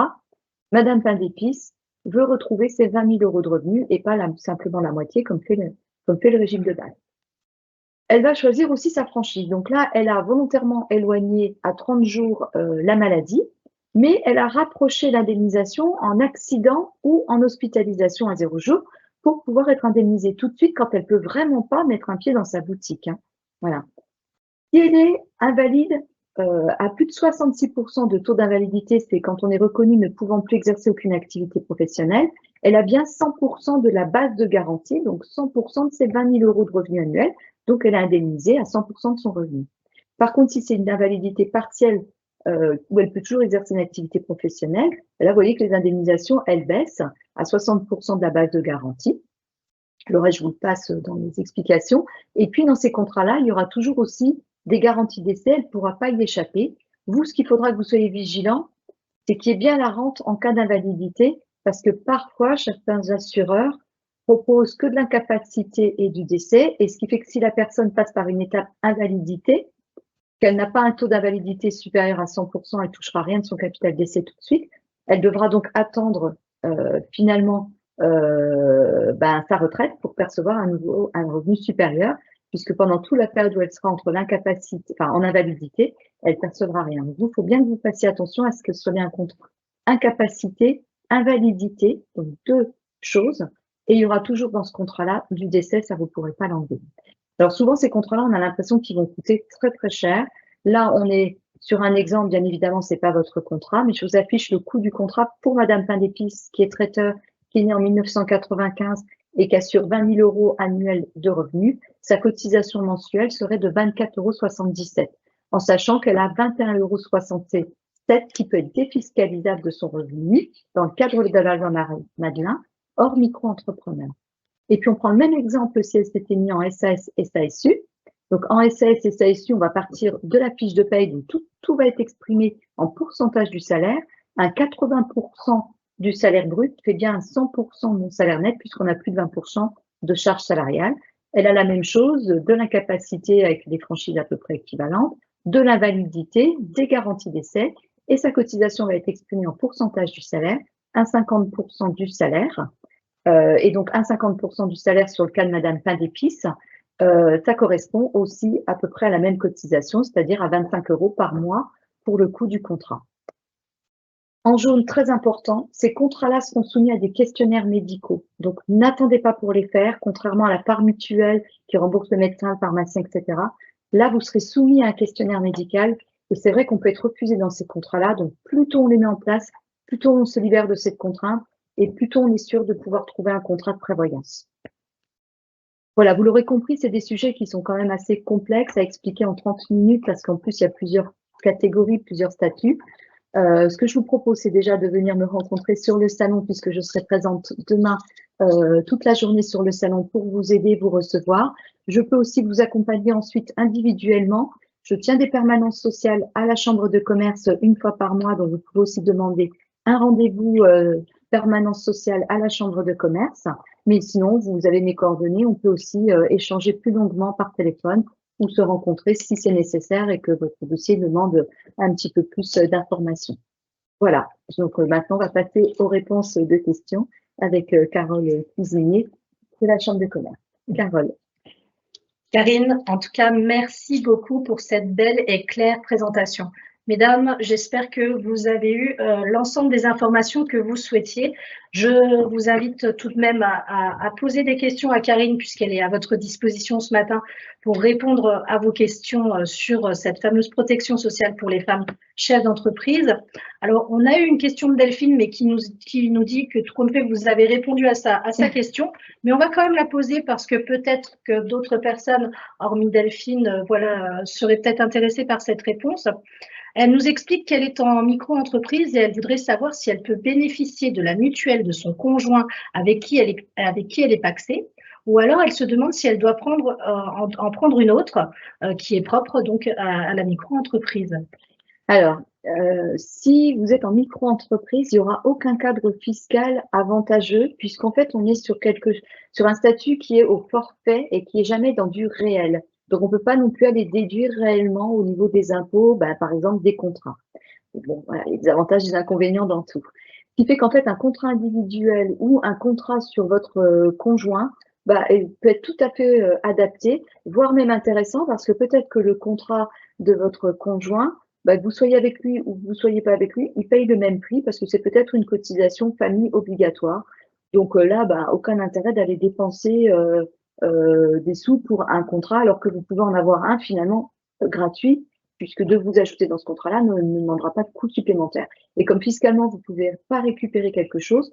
Madame Pain d'Épice veut retrouver ses 20 000 euros de revenus et pas simplement la moitié comme fait le régime de base. elle va choisir aussi sa franchise. Donc là, elle a volontairement éloigné à 30 jours la maladie, mais elle a rapproché l'indemnisation en accident ou en hospitalisation à 0 jours pour pouvoir être indemnisée tout de suite quand elle peut vraiment pas mettre un pied dans sa boutique. Hein. Voilà. Si elle est invalide à plus de 66% de taux d'invalidité, c'est quand on est reconnu ne pouvant plus exercer aucune activité professionnelle, elle a bien 100% de la base de garantie, donc 100% de ses 20 000 € de revenus annuels, donc elle est indemnisée à 100% de son revenu. Par contre, si c'est une invalidité partielle où elle peut toujours exercer une activité professionnelle, là, vous voyez que les indemnisations, elles baissent à 60% de la base de garantie. Le reste, je vous le passe dans les explications. Et puis, dans ces contrats-là, il y aura toujours aussi des garanties d'essai. Elle ne pourra pas y échapper. Vous, ce qu'il faudra que vous soyez vigilant, c'est qu'il y ait bien la rente en cas d'invalidité, parce que parfois, certains assureurs proposent que de l'incapacité et du décès, et ce qui fait que si la personne passe par une étape invalidité, qu'elle n'a pas un taux d'invalidité supérieur à 100%, elle ne touchera rien de son capital d'essai tout de suite. Elle devra donc attendre finalement sa retraite pour percevoir un revenu supérieur, puisque pendant toute la période où elle sera entre l'incapacité, enfin en invalidité, elle ne percevra rien. Donc, il faut bien que vous fassiez attention à ce que ce soit bien un contrat incapacité, invalidité, donc 2 choses, et il y aura toujours dans ce contrat-là du décès, ça vous ne pourrez pas l'enlever. Alors souvent, ces contrats-là, on a l'impression qu'ils vont coûter très, très cher. Là, on est sur un exemple, bien évidemment, ce n'est pas votre contrat, mais je vous affiche le coût du contrat pour Madame Pain d'Épices, qui est traiteur, qui est née en 1995 et qui assure 20 000 € annuels de revenus. Sa cotisation mensuelle serait de 24,77 €, en sachant qu'elle a 21,67 € qui peut être défiscalisable de son revenu dans le cadre de la loi Madelin, hors micro-entrepreneur. Et puis, on prend le même exemple si elle s'était mise en SAS et SASU. Donc, en SAS et SASU, on va partir de la fiche de paye, donc tout va être exprimé en pourcentage du salaire. Un 80% du salaire brut fait bien un 100% de mon salaire net, puisqu'on a plus de 20% de charges salariales. Elle a la même chose, de l'incapacité avec des franchises à peu près équivalentes, de l'invalidité, des garanties d'essai, et sa cotisation va être exprimée en pourcentage du salaire, un 50% du salaire. Et donc, un 50% du salaire sur le cas de Madame Pain d'Épices, ça correspond aussi à peu près à la même cotisation, c'est-à-dire à 25 € par mois pour le coût du contrat. En jaune, très important, ces contrats-là seront soumis à des questionnaires médicaux. Donc, n'attendez pas pour les faire, contrairement à la part mutuelle qui rembourse le médecin, le pharmacien, etc. Là, vous serez soumis à un questionnaire médical. Et c'est vrai qu'on peut être refusé dans ces contrats-là. Donc, plus tôt on les met en place, plus tôt on se libère de cette contrainte et plus tôt on est sûr de pouvoir trouver un contrat de prévoyance. Voilà, vous l'aurez compris, c'est des sujets qui sont quand même assez complexes à expliquer en 30 minutes parce qu'en plus, il y a plusieurs catégories, plusieurs statuts. Ce que je vous propose, c'est déjà de venir me rencontrer sur le salon puisque je serai présente demain toute la journée sur le salon pour vous aider, vous recevoir. Je peux aussi vous accompagner ensuite individuellement. Je tiens des permanences sociales à la Chambre de commerce une fois par mois, donc vous pouvez aussi demander un rendez-vous permanence sociale à la Chambre de commerce. Mais sinon, vous avez mes coordonnées. On peut aussi échanger plus longuement par téléphone ou se rencontrer si c'est nécessaire et que votre dossier demande un petit peu plus d'informations. Voilà, donc maintenant on va passer aux réponses de questions avec Carole Cuisinier de la Chambre de commerce. Carole. Karine, en tout cas, merci beaucoup pour cette belle et claire présentation. Mesdames, j'espère que vous avez eu l'ensemble des informations que vous souhaitiez. Je vous invite tout de même à poser des questions à Karine puisqu'elle est à votre disposition ce matin pour répondre à vos questions sur cette fameuse protection sociale pour les femmes chefs d'entreprise. Alors, on a eu une question de Delphine, mais qui nous dit que tout compte fait, vous avez répondu à sa question, mais on va quand même la poser parce que peut-être que d'autres personnes, hormis Delphine, seraient peut-être intéressées par cette réponse. Elle nous explique qu'elle est en micro-entreprise et elle voudrait savoir si elle peut bénéficier de la mutuelle de son conjoint avec qui elle est pacsée, ou alors elle se demande si elle doit en prendre une autre qui est propre donc à la micro-entreprise. Alors, si vous êtes en micro-entreprise, il n'y aura aucun cadre fiscal avantageux puisqu'en fait, on est sur un statut qui est au forfait et qui est jamais dans du réel. Donc, on ne peut pas non plus aller déduire réellement au niveau des impôts, par exemple, des contrats. Bon, voilà, il y a des avantages et des inconvénients dans tout. Ce qui fait qu'en fait, un contrat individuel ou un contrat sur votre conjoint elle peut être tout à fait adaptée, voire même intéressant, parce que peut-être que le contrat de votre conjoint, que vous soyez avec lui ou que vous ne soyez pas avec lui, il paye le même prix parce que c'est peut-être une cotisation famille obligatoire. Donc là, aucun intérêt d'aller dépenser des sous pour un contrat alors que vous pouvez en avoir un finalement gratuit, puisque de vous ajouter dans ce contrat-là ne demandera pas de coûts supplémentaires. Et comme fiscalement, vous ne pouvez pas récupérer quelque chose,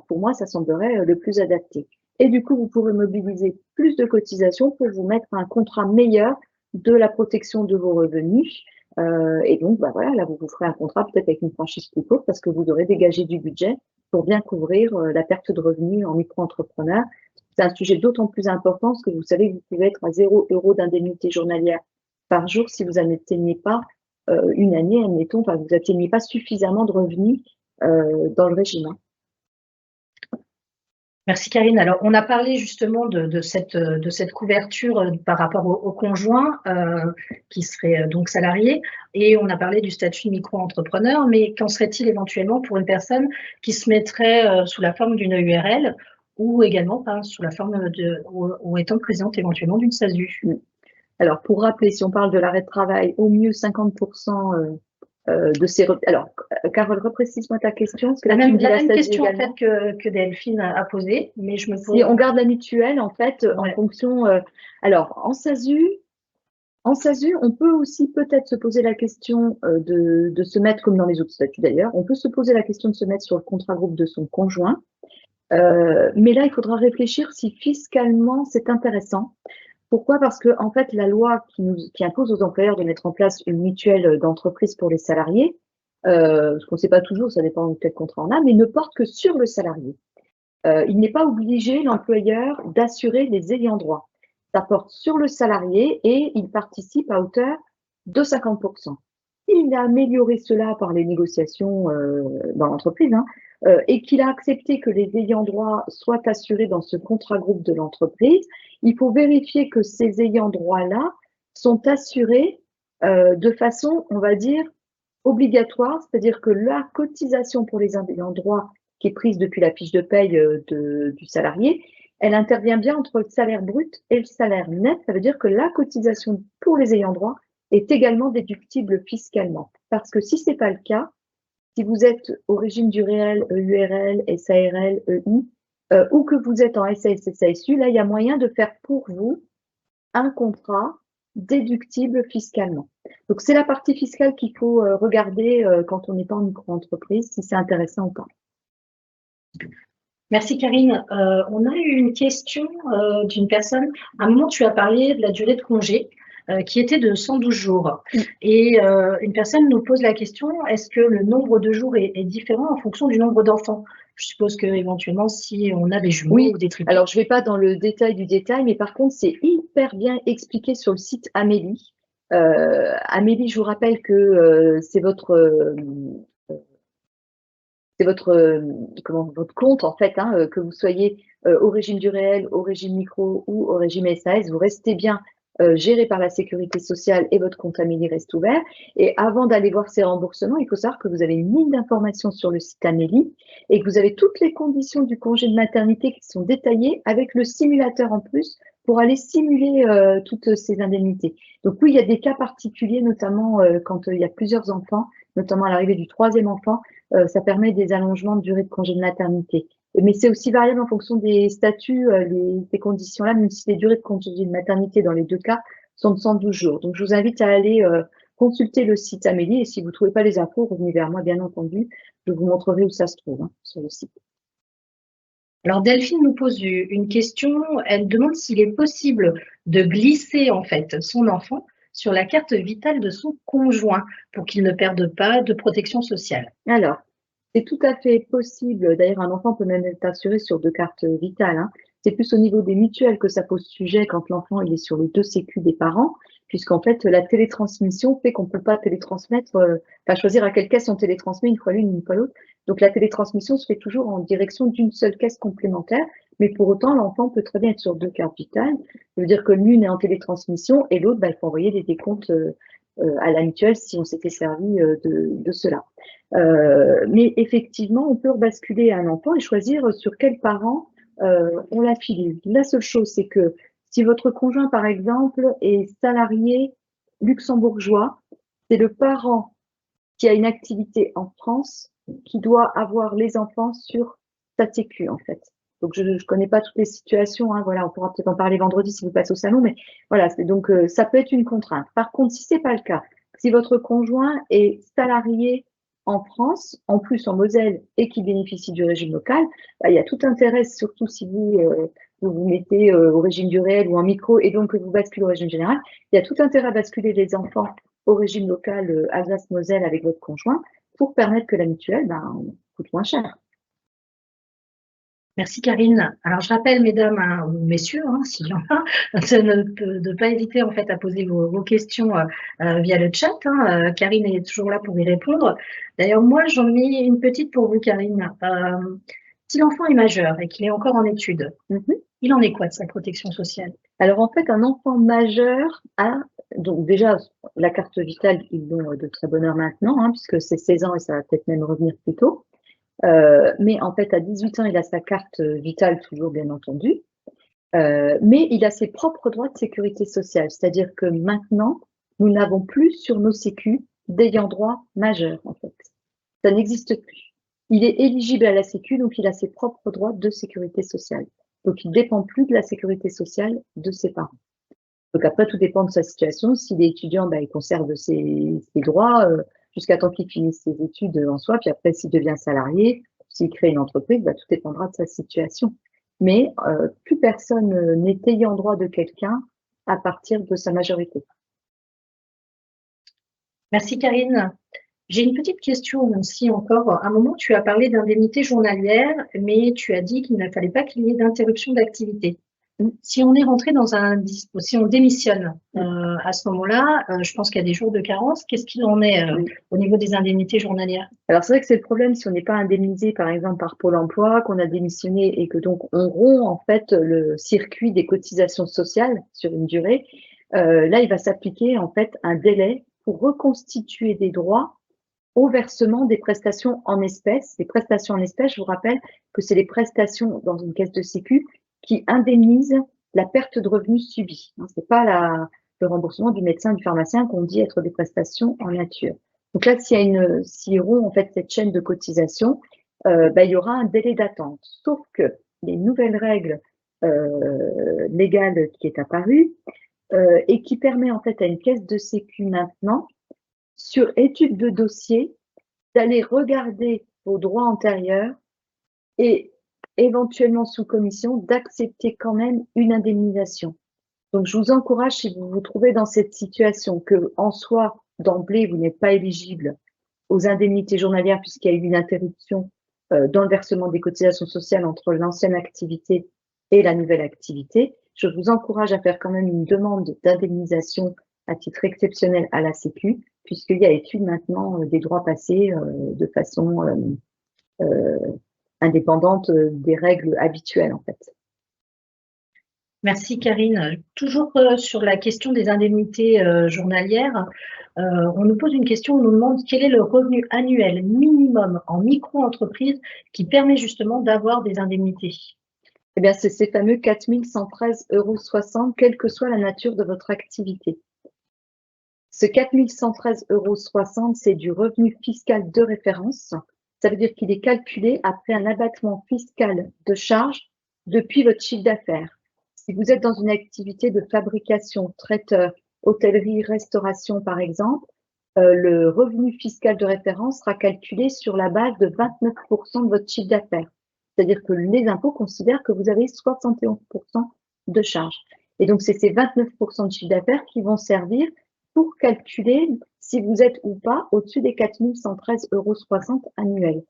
pour moi, ça semblerait le plus adapté. Et du coup, vous pourrez mobiliser plus de cotisations pour vous mettre un contrat meilleur de la protection de vos revenus. Et donc, voilà, là, vous ferez un contrat peut-être avec une franchise plus courte parce que vous aurez dégagé du budget pour bien couvrir la perte de revenus en micro-entrepreneur. C'est un sujet d'autant plus important parce que vous savez que vous pouvez être à 0 € d'indemnité journalière par jour si vous n'atteignez pas une année, admettons, vous n'atteignez pas suffisamment de revenus dans le régime. Merci Karine. Alors, on a parlé justement de cette couverture par rapport au conjoint qui serait donc salarié, et on a parlé du statut de micro-entrepreneur, mais qu'en serait-il éventuellement pour une personne qui se mettrait sous la forme d'une URL ou également sous la forme ou étant présidente éventuellement d'une SASU? Alors, pour rappeler, si on parle de l'arrêt de travail, au mieux 50% de ces... Alors, Carole, reprécise-moi ta question. Parce que la même question en fait que Delphine a posée, mais je me pose... Si on garde la mutuelle, en fait, en fonction... alors, en SASU, on peut aussi peut-être se poser la question de se mettre, comme dans les autres statuts d'ailleurs, on peut se poser la question de se mettre sur le contrat groupe de son conjoint. Mais là, il faudra réfléchir si fiscalement c'est intéressant. Pourquoi? Parce que en fait, la loi qui impose aux employeurs de mettre en place une mutuelle d'entreprise pour les salariés, ce qu'on ne sait pas toujours, ça dépend de quel contrat on a, mais ne porte que sur le salarié. Il n'est pas obligé, l'employeur, d'assurer les ayants droit. Ça porte sur le salarié et il participe à hauteur de 50%. Il a amélioré cela par les négociations dans l'entreprise et qu'il a accepté que les ayants droit soient assurés dans ce contrat groupe de l'entreprise, il faut vérifier que ces ayants droit-là sont assurés de façon, on va dire, obligatoire, c'est-à-dire que la cotisation pour les ayants droit qui est prise depuis la fiche de paye du salarié, elle intervient bien entre le salaire brut et le salaire net. Ça veut dire que la cotisation pour les ayants droit est également déductible fiscalement. Parce que si ce n'est pas le cas, si vous êtes au régime du réel, EURL, SARL, EI, ou que vous êtes en SAS, SASU, là, il y a moyen de faire pour vous un contrat déductible fiscalement. Donc, c'est la partie fiscale qu'il faut regarder quand on n'est pas en micro-entreprise, si c'est intéressant ou pas. Merci Karine. On a eu une question d'une personne. À un moment, tu as parlé de la durée de congé qui était de 112 jours. Et une personne nous pose la question, est-ce que le nombre de jours est différent en fonction du nombre d'enfants? Je suppose qu'éventuellement, si on a des jumeaux ou des triplés. Alors, je ne vais pas dans le détail du détail, mais par contre, c'est hyper bien expliqué sur le site Amélie. Amélie, je vous rappelle que c'est votre compte, en fait, que vous soyez au régime du réel, au régime micro ou au régime SAS, vous restez bien géré par la sécurité sociale et votre compte Amélie reste ouvert. Et avant d'aller voir ces remboursements, il faut savoir que vous avez une ligne d'information sur le site Amélie et que vous avez toutes les conditions du congé de maternité qui sont détaillées avec le simulateur en plus pour aller simuler toutes ces indemnités. Donc oui, il y a des cas particuliers, notamment quand il y a plusieurs enfants, notamment à l'arrivée du 3e enfant, ça permet des allongements de durée de congé de maternité. Mais c'est aussi variable en fonction des statuts, ces conditions-là, même si les durées de congé de maternité dans les deux cas sont de 112 jours. Donc, je vous invite à aller consulter le site Amélie et si vous ne trouvez pas les infos, revenez vers moi, bien entendu. Je vous montrerai où ça se trouve sur le site. Alors, Delphine nous pose une question. Elle demande s'il est possible de glisser en fait son enfant sur la carte vitale de son conjoint pour qu'il ne perde pas de protection sociale. Alors, c'est tout à fait possible. D'ailleurs, un enfant peut même être assuré sur 2 cartes vitales. C'est plus au niveau des mutuelles que ça pose sujet quand l'enfant il est sur les 2 sécu des parents, puisqu'en fait, la télétransmission fait qu'on ne peut pas télétransmettre, choisir à quelle caisse on télétransmet une fois l'une, une fois l'autre. Donc, la télétransmission se fait toujours en direction d'une seule caisse complémentaire, mais pour autant, l'enfant peut très bien être sur 2 cartes vitales. Ça veut dire que l'une est en télétransmission et l'autre, il faut envoyer des décomptes à la mutuelle si on s'était servi de cela. Mais effectivement, on peut rebasculer un enfant et choisir sur quel parent on l'a filé. La seule chose, c'est que si votre conjoint, par exemple, est salarié luxembourgeois, c'est le parent qui a une activité en France qui doit avoir les enfants sur sa sécu, en fait. Donc, je ne connais pas toutes les situations, hein, voilà, on pourra peut-être en parler vendredi si vous passez au salon, mais voilà, donc ça peut être une contrainte. Par contre, si c'est pas le cas, si votre conjoint est salarié en France, en plus en Moselle, et qui bénéficie du régime local, bah, il y a tout intérêt, surtout si vous mettez au régime du réel ou en micro, et donc que vous basculez au régime général, il y a tout intérêt à basculer les enfants au régime local Alsace-Moselle avec votre conjoint pour permettre que la mutuelle coûte moins cher. Merci Karine. Alors je rappelle mesdames hein, ou messieurs, hein, s'il y en a, de ne pas hésiter en fait à poser vos questions via le chat. Hein. Karine est toujours là pour y répondre. D'ailleurs moi j'en ai une petite pour vous Karine. Si l'enfant est majeur et qu'il est encore en études, il en est quoi de sa protection sociale? Alors en fait un enfant majeur a donc déjà la carte vitale, ils l'ont de très bonne heure maintenant, hein, puisque c'est 16 ans et ça va peut-être même revenir plus tôt. Mais en fait, à 18 ans, il a sa carte vitale, toujours bien entendu, mais il a ses propres droits de sécurité sociale. C'est-à-dire que maintenant, nous n'avons plus sur nos sécus d'ayant droit majeur, en fait. Ça n'existe plus. Il est éligible à la sécu, donc il a ses propres droits de sécurité sociale. Donc, il ne dépend plus de la sécurité sociale de ses parents. Donc après, tout dépend de sa situation. S'il est étudiant, il conserve ses droits jusqu'à temps qu'il finisse ses études en soi. Puis après, s'il devient salarié, s'il crée une entreprise, tout dépendra de sa situation. Mais plus personne n'est ayant droit de quelqu'un à partir de sa majorité. Merci Karine. J'ai une petite question aussi encore. À un moment, tu as parlé d'indemnité journalière, mais tu as dit qu'il ne fallait pas qu'il y ait d'interruption d'activité. Si on est rentré dans si on démissionne à ce moment-là, je pense qu'il y a des jours de carence. Qu'est-ce qu'il en est au niveau des indemnités journalières? Alors c'est vrai que c'est le problème si on n'est pas indemnisé par exemple par Pôle emploi, qu'on a démissionné et que donc on rompt en fait le circuit des cotisations sociales sur une durée. Là, il va s'appliquer en fait un délai pour reconstituer des droits au versement des prestations en espèces. Les prestations en espèces, je vous rappelle que c'est les prestations dans une caisse de sécu qui indemnisent la perte de revenus subie. Ce n'est pas le remboursement du médecin, du pharmacien qu'on dit être des prestations en nature. Donc là, s'ils rompt en fait cette chaîne de cotisation, il y aura un délai d'attente. Sauf que les nouvelles règles légales qui est apparue et qui permet en fait à une caisse de sécu maintenant, sur étude de dossier, d'aller regarder vos droits antérieurs et éventuellement sous commission d'accepter quand même une indemnisation. Donc, je vous encourage, si vous vous trouvez dans cette situation, que en soi, d'emblée, vous n'êtes pas éligible aux indemnités journalières puisqu'il y a eu une interruption dans le versement des cotisations sociales entre l'ancienne activité et la nouvelle activité, je vous encourage à faire quand même une demande d'indemnisation à titre exceptionnel à la Sécu, puisqu'il y a étude maintenant des droits passés de façon indépendante des règles habituelles, en fait. Merci Karine. Toujours sur la question des indemnités journalières, on nous pose une question, on nous demande quel est le revenu annuel minimum en micro-entreprise qui permet justement d'avoir des indemnités. Eh bien, c'est ces fameux 4 113,60 €, quelle que soit la nature de votre activité. Ce 4 113,60 €, c'est du revenu fiscal de référence. Ça veut dire qu'il est calculé après un abattement fiscal de charges depuis votre chiffre d'affaires. Si vous êtes dans une activité de fabrication, traiteur, hôtellerie, restauration par exemple, le revenu fiscal de référence sera calculé sur la base de 29% de votre chiffre d'affaires. C'est-à-dire que les impôts considèrent que vous avez 71% de charges. Et donc, c'est ces 29% de chiffre d'affaires qui vont servir pour calculer si vous êtes ou pas au-dessus des 4 113,60 € annuels.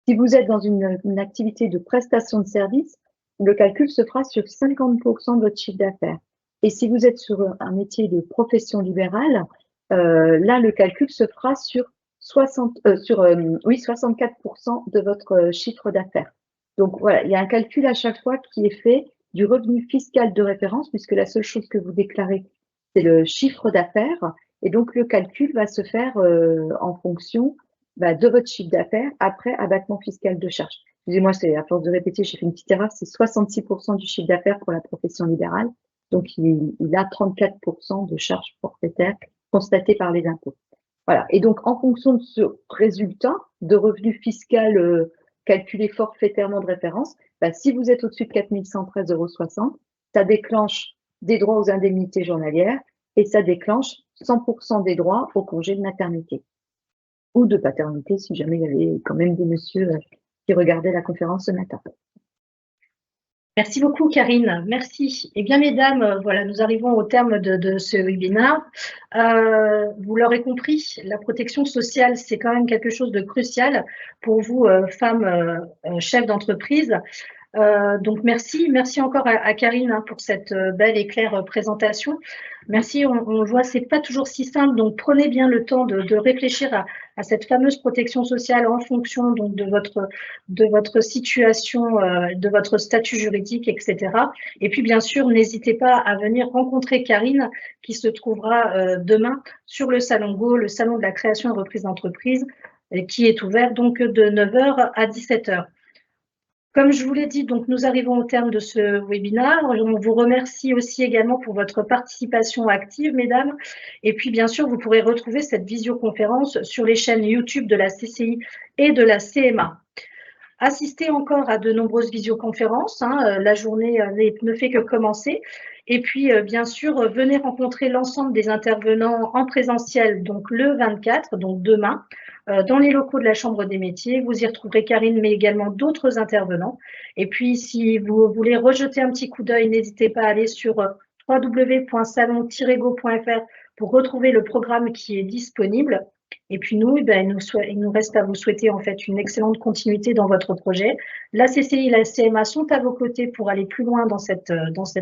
Si vous êtes dans une activité de prestation de service, le calcul se fera sur 50% de votre chiffre d'affaires. Et si vous êtes sur un métier de profession libérale, là, le calcul se fera sur 64% de votre chiffre d'affaires. Donc voilà, il y a un calcul à chaque fois qui est fait du revenu fiscal de référence, puisque la seule chose que vous déclarez, c'est le chiffre d'affaires. Et donc, le calcul va se faire en fonction de votre chiffre d'affaires après abattement fiscal de charges. excusez-moi, c'est à force de répéter, j'ai fait une petite erreur, c'est 66% du chiffre d'affaires pour la profession libérale. Donc, il a 34% de charges forfaitaires constatées par les impôts. Voilà. Et donc, en fonction de ce résultat de revenu fiscal calculé forfaitairement de référence, bah, si vous êtes au-dessus de 4 113,60 €, ça déclenche des droits aux indemnités journalières et ça déclenche 100% des droits au congé de maternité ou de paternité, si jamais il y avait quand même des messieurs qui regardaient la conférence ce matin. Merci beaucoup, Karine. Merci. Eh bien, mesdames, voilà, nous arrivons au terme de ce webinaire. Vous l'aurez compris, la protection sociale, c'est quand même quelque chose de crucial pour vous, femmes chefs d'entreprise. Donc merci encore à Karine pour cette belle et claire présentation. Merci, on voit c'est pas toujours si simple, donc prenez bien le temps de réfléchir à cette fameuse protection sociale en fonction donc de votre situation, de votre statut juridique, etc. Et puis bien sûr, n'hésitez pas à venir rencontrer Karine qui se trouvera demain sur le Salon Go, le salon de la création et reprise d'entreprise, qui est ouvert donc de 9 h à 17 h. Comme je vous l'ai dit, donc nous arrivons au terme de ce webinaire. On vous remercie aussi également pour votre participation active, mesdames. Et puis, bien sûr, vous pourrez retrouver cette visioconférence sur les chaînes YouTube de la CCI et de la CMA. Assistez encore à de nombreuses visioconférences. La journée ne fait que commencer. Et puis, bien sûr, venez rencontrer l'ensemble des intervenants en présentiel, donc le 24, donc demain, dans les locaux de la Chambre des métiers. Vous y retrouverez Karine, mais également d'autres intervenants. Et puis, si vous voulez rejeter un petit coup d'œil, n'hésitez pas à aller sur www.salon-go.fr pour retrouver le programme qui est disponible. Et puis nous, il nous reste à vous souhaiter en fait une excellente continuité dans votre projet. La CCI et la CMA sont à vos côtés pour aller plus loin dans cette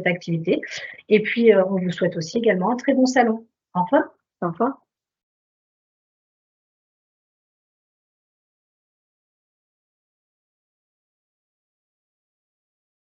activité. Et puis, on vous souhaite aussi également un très bon salon. Au revoir. Au revoir.